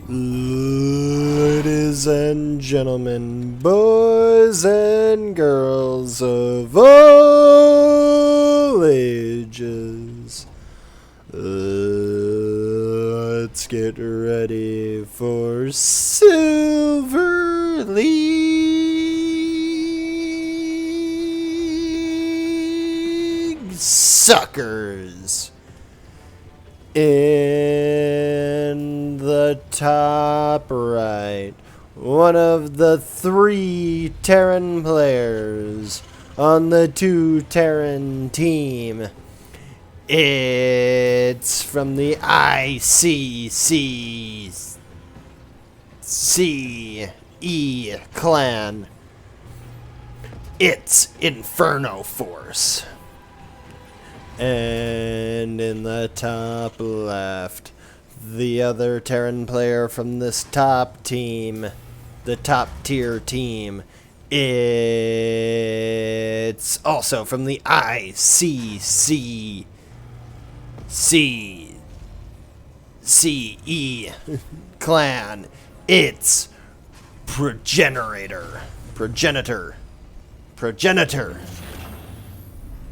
Ladies and gentlemen, boys and girls of all ages, let's get ready for Silver League Suckers. In the top right, one of the 3 Terran players on the 2 Terran team. It's from the ICCE clan. It's InfernoForce. And in the top left, the other Terran player from this top team, the top tier team, it's also from the ICCCE clan. It's Proginator.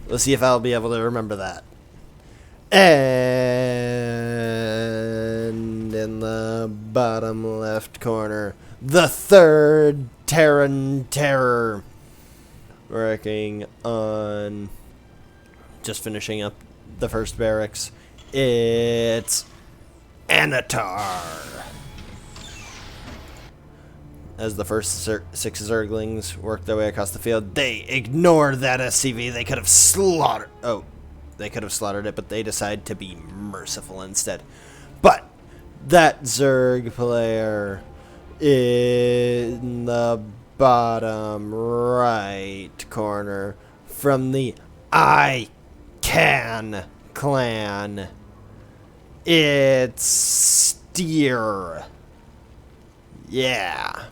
Let's see if I'll be able to remember that. And in the bottom left corner, the 3rd Terran Terror, working on just finishing up the first barracks. It's Annatar. As the first 6 Zerglings work their way across the field, they ignore that SCV. They could have slaughtered. Oh, they could have slaughtered it, but they decide to be merciful instead. But that Zerg player in the bottom right corner from the ICAN clan, it's steare. Yeah.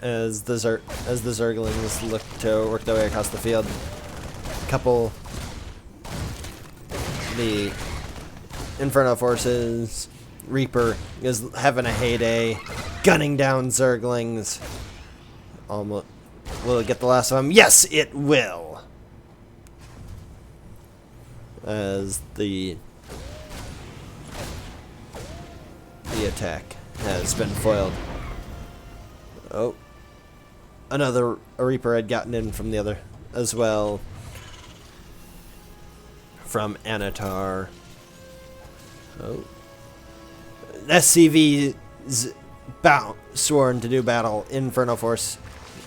As the Zerglings look to work their way across the field, the InfernoForce's Reaper is having a heyday, gunning down Zerglings. Almost, will it get the last of them? Yes, it will. As the attack has been foiled. Oh, another Reaper had gotten in from the other as well, from Annatar. Oh, SCV's sworn to do battle. InfernoForce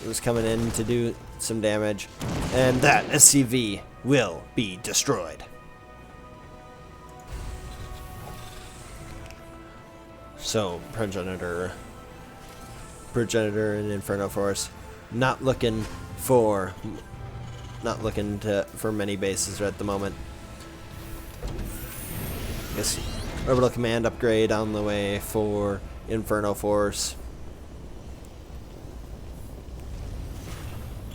was coming in to do some damage, and that SCV will be destroyed. So, Proginator and InfernoForce not looking for many bases at the moment. I guess orbital command upgrade on the way for InfernoForce.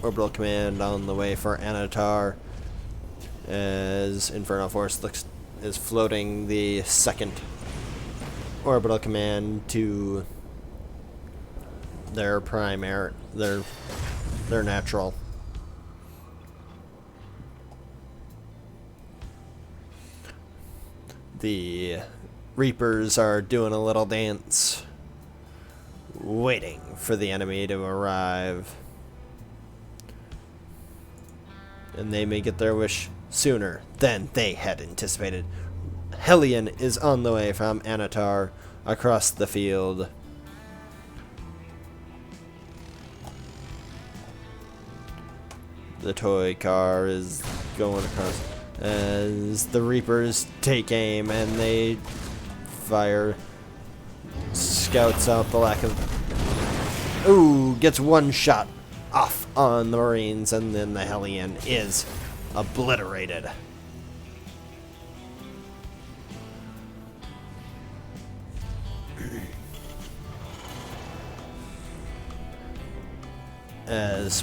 Orbital command on the way for Annatar, as InfernoForce is floating the 2nd orbital command to their primary, their natural. The Reapers are doing a little dance, waiting for the enemy to arrive, and they may get their wish sooner than they had anticipated. Hellion is on the way from Annatar across the field. The toy car is going across as the Reapers take aim and they fire scouts out the lack of... Ooh, gets one shot off on the Marines, and then the Hellion is obliterated. As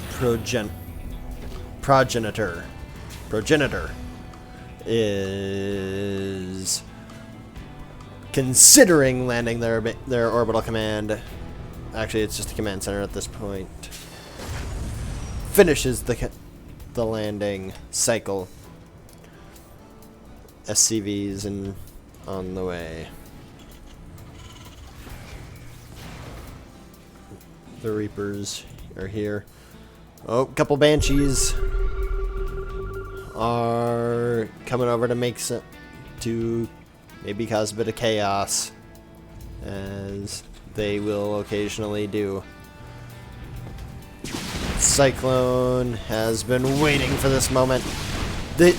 Proginator is considering landing their orbital command. Actually, it's just a command center at this point. Finishes the landing cycle. SCVs and on the way. The Reapers are here. Oh, a couple Banshees are coming over to maybe cause a bit of chaos, as they will occasionally do. Cyclone has been waiting for this moment.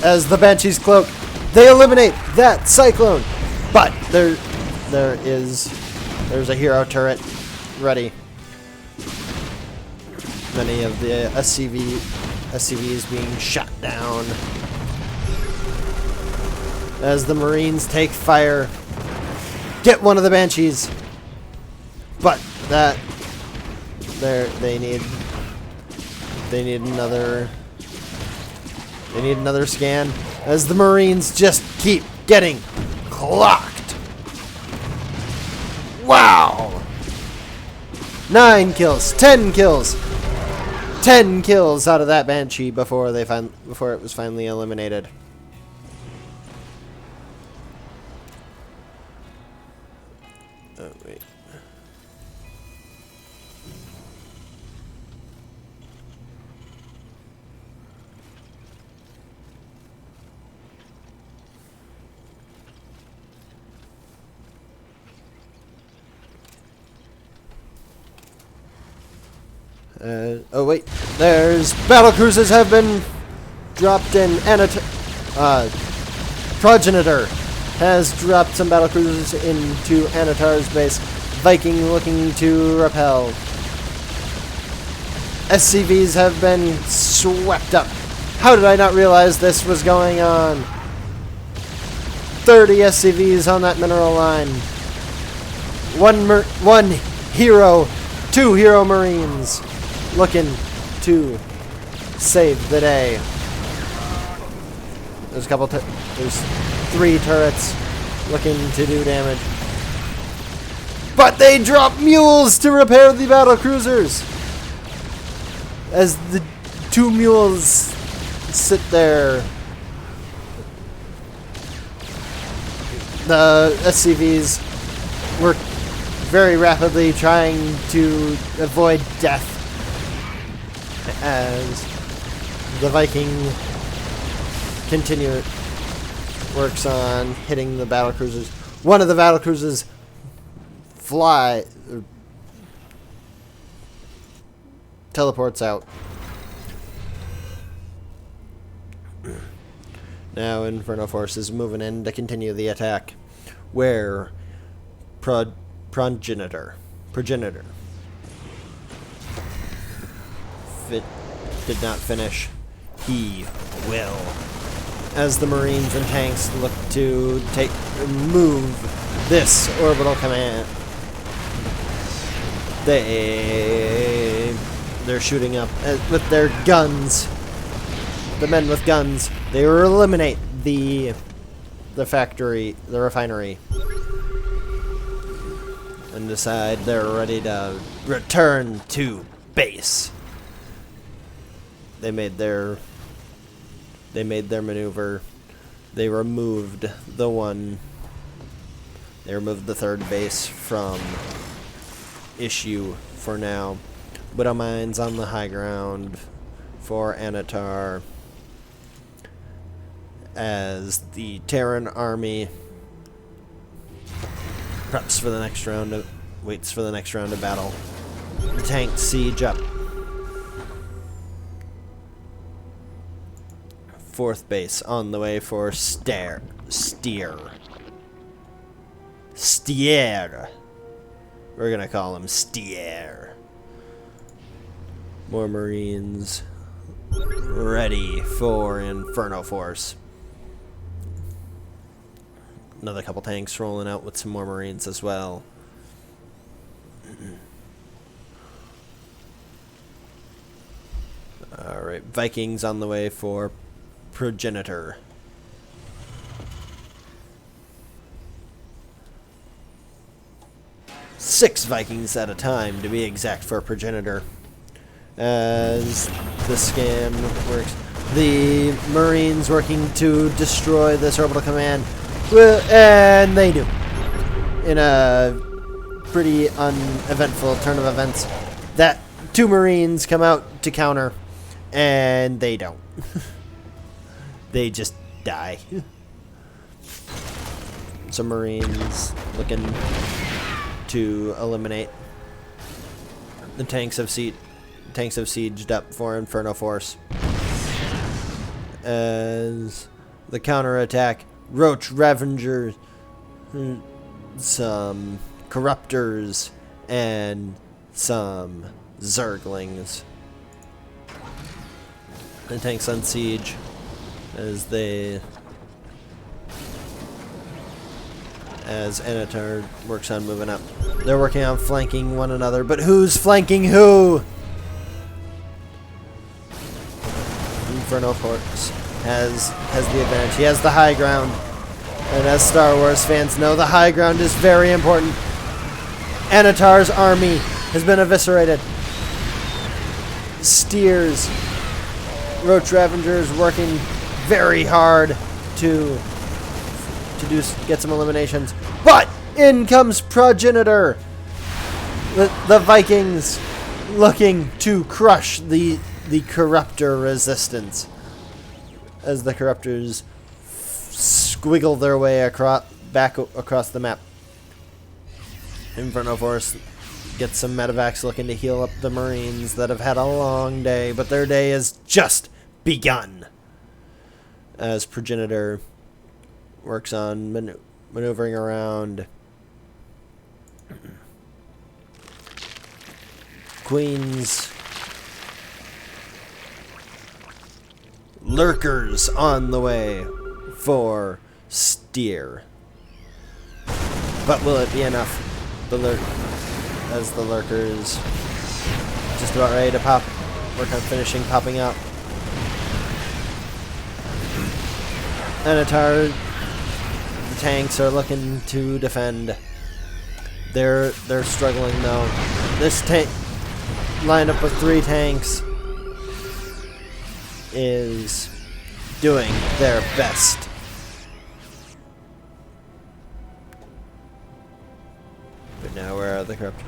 As the Banshees cloak, they eliminate that Cyclone, but there's a hero turret ready. Many of the SCVs being shot down as the Marines take fire. Get one of the Banshees, but they need another scan, as the Marines just keep getting clocked. Wow! 9 kills, 10 kills, 10 kills out of that Banshee before it was finally eliminated. Oh wait. Oh wait, there's battle cruisers have been dropped in. Annatar, Proginator has dropped some battle cruisers into Annatar's base. Viking looking to repel. SCVs have been swept up. How did I not realize this was going on? 30 SCVs on that mineral line. One hero, 2 hero Marines looking to save the day. There's there's 3 turrets looking to do damage. But they drop mules to repair the battle cruisers, as the 2 mules sit there. The SCVs work very rapidly trying to avoid death, as the Viking works on hitting the battle cruisers. One of the battle cruisers teleports out. Now InfernoForce is moving in to continue the attack, where Proginator did not finish. He will, as the Marines and tanks look to move this orbital command. They're shooting up with their guns. The men with guns. They will eliminate the refinery, and decide they're ready to return to base. They made their maneuver. They removed the 3rd base from issue for now. Widow mines on the high ground for Annatar, as the Terran army waits for the next round of battle. The tanks siege up. 4th base on the way for steare. We're gonna call him Steare. More Marines ready for InfernoForce. Another couple tanks rolling out with some more Marines as well. Alright, Vikings on the way for Proginator. 6 Vikings at a time, to be exact, for Proginator. As the scam works. The Marines working to destroy this orbital command, and they do. In a pretty uneventful turn of events, that 2 Marines come out to counter, and they don't. They just die. Some Marines looking to eliminate. The tanks have sieged up for InfernoForce. As the counterattack, Roach Ravengers, some Corruptors, and some Zerglings. The tanks on siege as Annatar works on moving up. They're working on flanking one another, but who's flanking who? InfernoForce has the advantage. He has the high ground. And as Star Wars fans know, the high ground is very important. Annatar's army has been eviscerated. Steers, Roach Ravengers working very hard to get some eliminations. But in comes Proginator. The Vikings looking to crush the Corruptor resistance. As the Corruptors squiggle their way back across the map. InfernoForce gets some medevacs looking to heal up the Marines that have had a long day, but their day has just begun. As Proginator works on maneuvering around. Queens. Lurkers on the way for steare. But will it be enough? As the Lurkers just about ready to pop, work on finishing popping up. Annatar, the tanks are looking to defend. They're struggling though. This tank lineup with 3 tanks is doing their best. But now where are the Corrupt?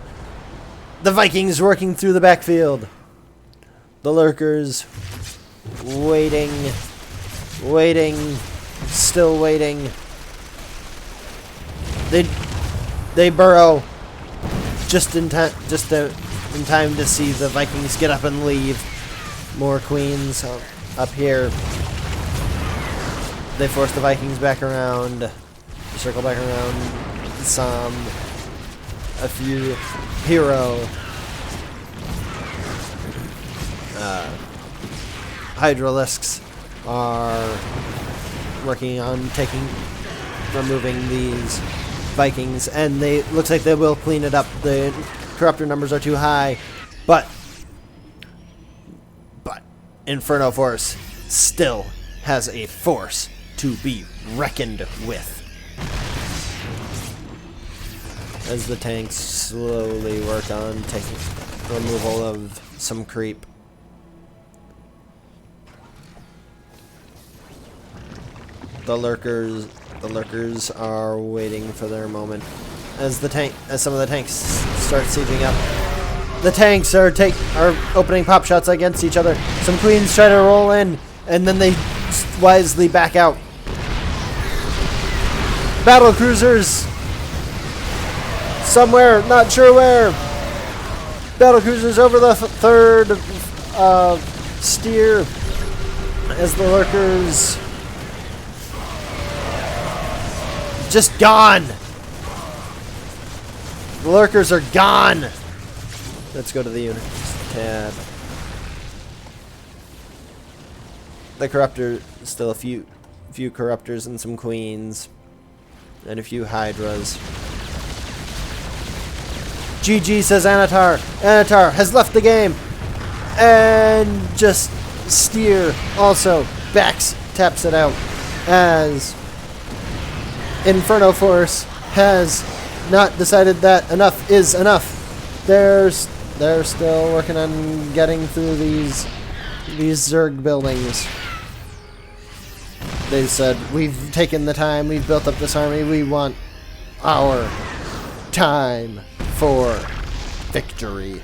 The Vikings working through the backfield. The Lurkers waiting, still waiting. They burrow just in time to see the Vikings get up and leave. More Queens up here. They force the Vikings back around. Circle back around. A few hero Hydralisks are working on removing these Vikings, and looks like they will clean it up. The Corruptor numbers are too high, but InfernoForce still has a force to be reckoned with. As the tanks slowly work on taking removal of some creep. The lurkers are waiting for their moment. As some of the tanks start sieging up, the tanks are opening pop shots against each other. Some Queens try to roll in, and then they wisely back out. Battle cruisers somewhere, not sure where. Battle cruisers over the third steare as the lurkers just gone. The lurkers are gone. Let's go to the units tab. The Corruptor, still a few Corruptors and some Queens and a few Hydras. GG, says Annatar. Annatar has left the game. And just steare also taps it out as InfernoForce has not decided that enough is enough. They're still working on getting through these Zerg buildings. They said, we've taken the time, we've built up this army, we want our time for victory.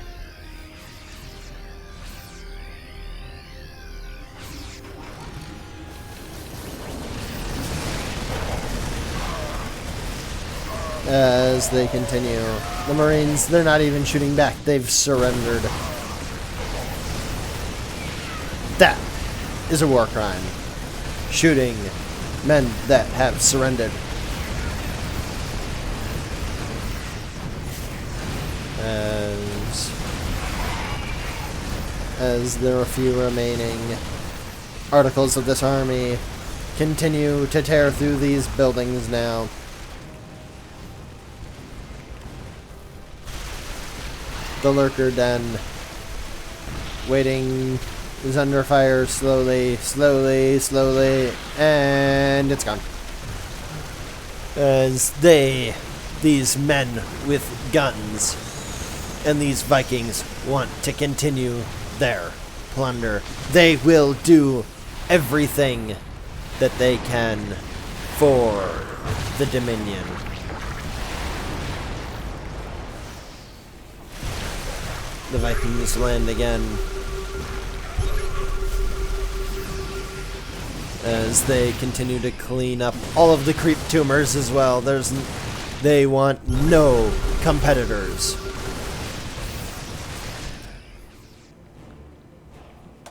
As they continue, the Marines, they're not even shooting back, they've surrendered. That is a war crime. Shooting men that have surrendered. As there are few remaining articles of this army continue to tear through these buildings now. The lurker den waiting is under fire slowly, and it's gone. As these men with guns and these Vikings want to continue their plunder, they will do everything that they can for the Dominion. The Vikings land again as they continue to clean up all of the creep tumors as well. They want no competitors.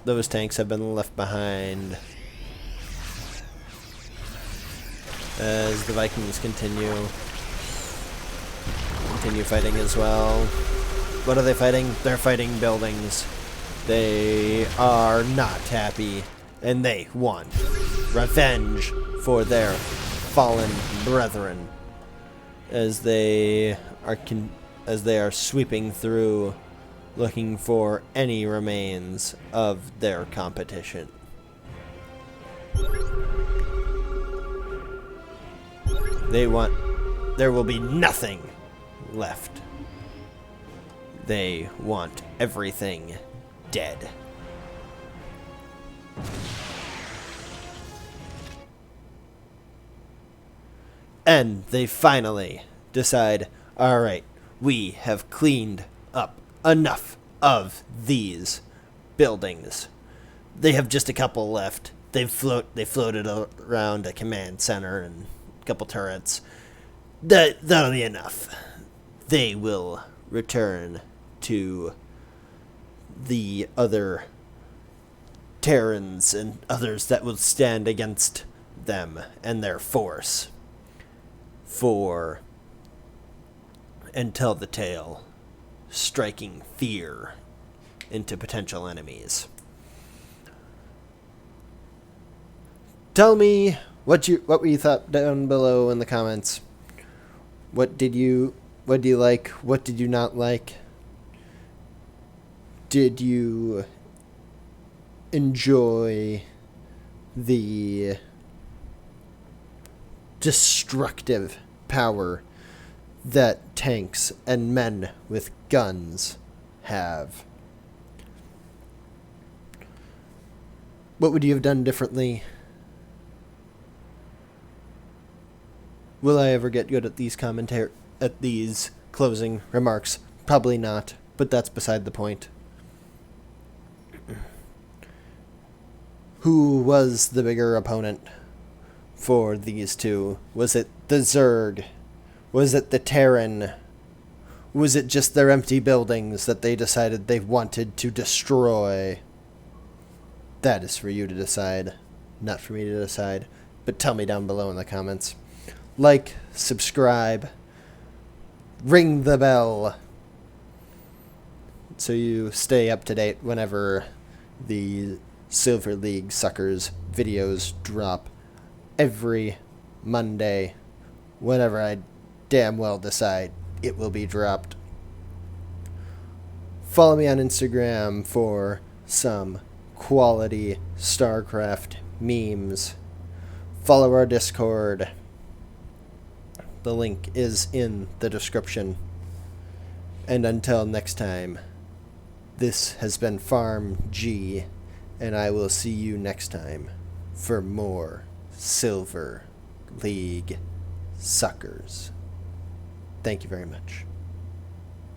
Those tanks have been left behind as the Vikings continue fighting as well. What are they fighting? They're fighting buildings. They are not happy, and they want revenge for their fallen brethren as they are sweeping through, looking for any remains of their competition. There will be nothing left. They want everything dead. And they finally decide, alright, we have cleaned up enough of these buildings. They have just a couple left. They floated around a command center and a couple turrets. That'll be enough. They will return to the other Terrans and others that will stand against them and their force and tell the tale, striking fear into potential enemies. Tell me what you thought down below in the comments. What did you like? What did you not like? Did you enjoy the destructive power that tanks and men with guns have? What would you have done differently? Will I ever get good at these closing remarks? Probably not, but that's beside the point. Who was the bigger opponent for these two? Was it the Zerg? Was it the Terran? Was it just their empty buildings that they decided they wanted to destroy? That is for you to decide, not for me to decide. But tell me down below in the comments. Like, subscribe, ring the bell, so you stay up to date whenever the Silver League Suckers videos drop every Monday, whenever I damn well decide it will be dropped. Follow me on Instagram for some quality StarCraft memes. Follow our Discord. The link is in the description. And until next time, this has been Farm G, and I will see you next time for more Silver League Suckers. Thank you very much.